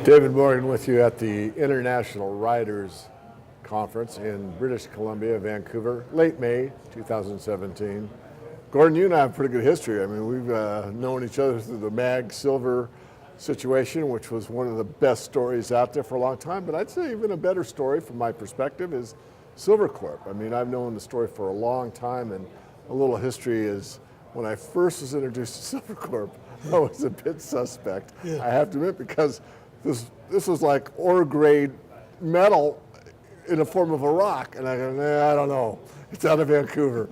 David Morgan with you at the International Writers Conference in British Columbia, Vancouver, late May 2017. Gordon, you and I have pretty good history. I mean, we've known each other through the Mag Silver situation, which was one of the best stories out there for a long time. But I'd say even a better story from my perspective is Silvercorp. I mean, I've known the story for a long time, and a little history is when I first was introduced to Silvercorp, I was a bit suspect, I have to admit, because this was like ore grade metal in the form of a rock, and I go, I don't know. It's out of Vancouver.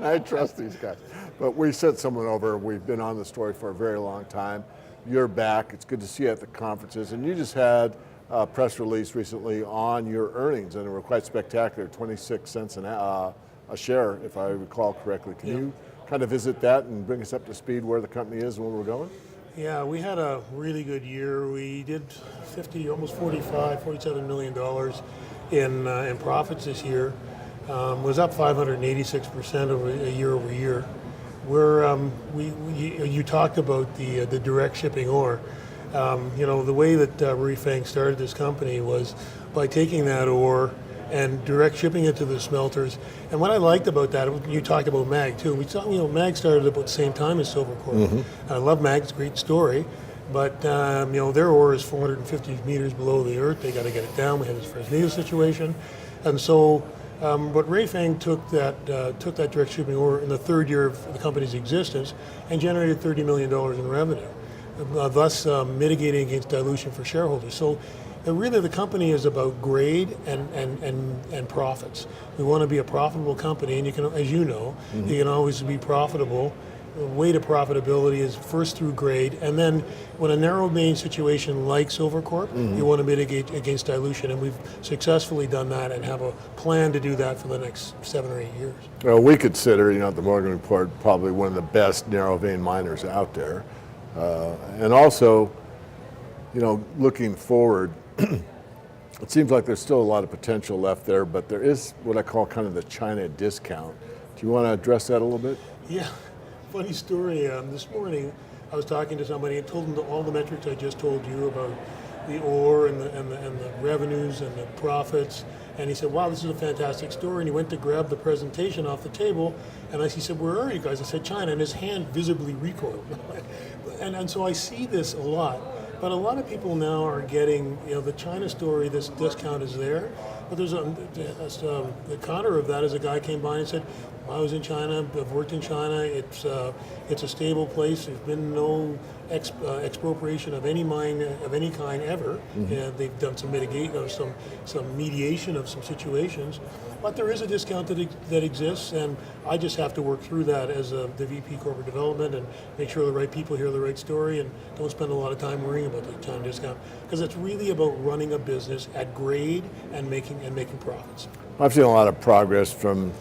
I trust these guys. But we sent someone over. We've been on the story for a very long time. You're back. It's good to see you at the conferences. And you just had a press release recently on your earnings, and they were quite spectacular, 26 cents a share, if I recall correctly. Can you kind of visit that and bring us up to speed where the company is and where we're going? Yeah, we had a really good year. We did almost $47 million in profits this year. Was up 586% over year. You talked about the direct shipping ore. The way that Ruifang started this company was by taking that ore and direct shipping it to the smelters. And what I liked about that, you talked about Mag too. We saw, Mag started about the same time as Silvercorp. Mm-hmm. I love Mag; it's a great story. But their ore is 450 meters below the earth. They got to get it down. We had this Fresnillo situation, and so. But Ruifang took that direct shipping ore in the third year of the company's existence and generated $30 million in revenue, thus mitigating against dilution for shareholders. So really the company is about grade and profits. We want to be a profitable company, and you can, as you know, you can always be profitable. The way to profitability is first through grade, and then when a narrow vein situation like Silvercorp, you want to mitigate against dilution, and we've successfully done that and have a plan to do that for the next 7 or 8 years. Well, we consider, the Morgan Report probably one of the best narrow vein miners out there. And also, looking forward, it seems like there's still a lot of potential left there, but there is what I call kind of the China discount. Do you want to address that a little bit? Yeah. Funny story, this morning I was talking to somebody and told them all the metrics I just told you about the ore and the revenues and the profits, and he said, wow, this is a fantastic story, and he went to grab the presentation off the table, and he said, where are you guys? I said, China, and his hand visibly recoiled. and so I see this a lot, but a lot of people now are getting, the China story, this discount is there, but there's the counter of that is a guy came by and said, I was in China, I've worked in China, it's a stable place, there's been no expropriation of any mine of any kind ever. They've done some mitigation, some mediation of some situations, but there is a discount that exists, and I just have to work through that as the VP Corporate Development and make sure the right people hear the right story and don't spend a lot of time worrying about the China discount, because it's really about running a business at grade and making profits. I've seen a lot of progress from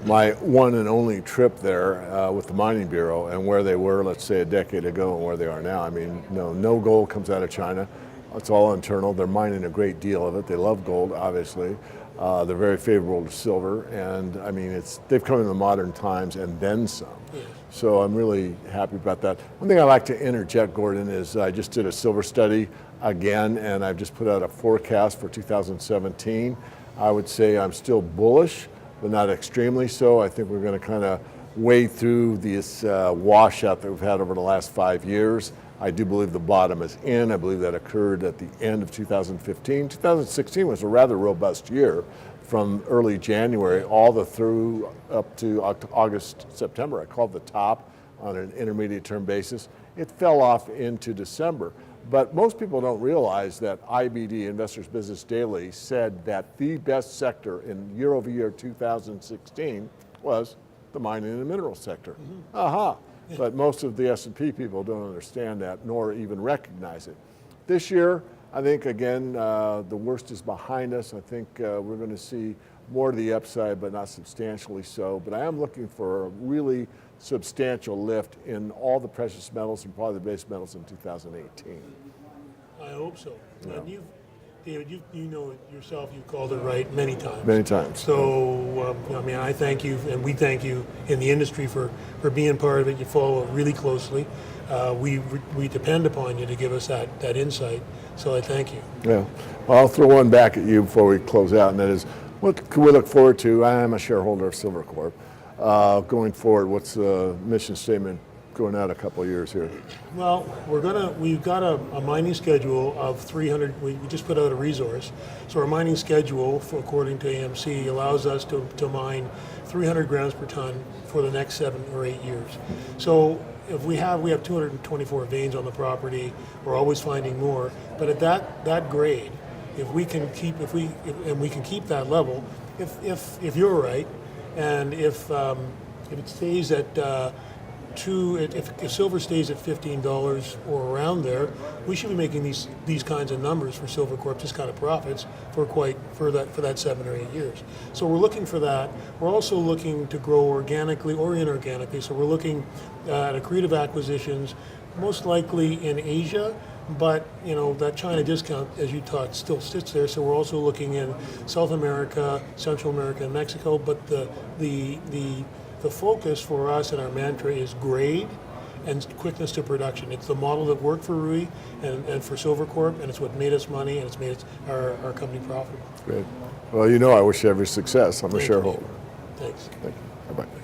my one and only trip there with the Mining Bureau and where they were, let's say, a decade ago and where they are now. I mean, no gold comes out of China. It's all internal. They're mining a great deal of it. They love gold, obviously. They're very favorable to silver, and I mean, they've come into modern times and then some. Yeah. So I'm really happy about that. One thing I like to interject, Gordon, is I just did a silver study again, and I've just put out a forecast for 2017. I would say I'm still bullish, but not extremely so. I think we're going to kind of wade through this washout that we've had over the last 5 years. I do believe the bottom is in. I believe that occurred at the end of 2015. 2016 was a rather robust year from early January all the through up to August, September. I called the top on an intermediate term basis. It fell off into December. But most people don't realize that IBD, Investors Business Daily, said that the best sector in year over year 2016 was the mining and the mineral sector. Aha! But most of the S&P people don't understand that, nor even recognize it. This year, I think, again, the worst is behind us. I think we're going to see more to the upside, but not substantially so. But I am looking for a really substantial lift in all the precious metals and probably the base metals in 2018. I hope so. Yeah. And David, you know it yourself, you called it right many times. Many times. So, I thank you, and we thank you in the industry for being part of it. You follow it really closely. We depend upon you to give us that insight. So I thank you. Yeah. Well, I'll throw one back at you before we close out, and that is, what can we look forward to? I am a shareholder of Silvercorp. Going forward, what's the mission statement going out a couple of years here? Well, we've got a mining schedule of 300. We just put out a resource, so our mining schedule, according to AMC, allows us to mine 300 grams per ton for the next 7 or 8 years. So if we have 224 veins on the property. We're always finding more, but at that grade, if we can keep that level, if you're right, and if it stays at if silver stays at $15 or around there, we should be making these kinds of numbers for Silvercorp, this kind of profits for that 7 or 8 years. So we're looking for that. We're also looking to grow organically or inorganically. So we're looking at accretive acquisitions, most likely in Asia. But that China discount, as you taught, still sits there. So we're also looking in South America, Central America, and Mexico. But the focus for us and our mantra is grade and quickness to production. It's the model that worked for Rui and for Silvercorp, and it's what made us money, and it's made our company profitable. Great. Well, I wish you every success. I'm a shareholder. Thanks. Thank you. Bye-bye.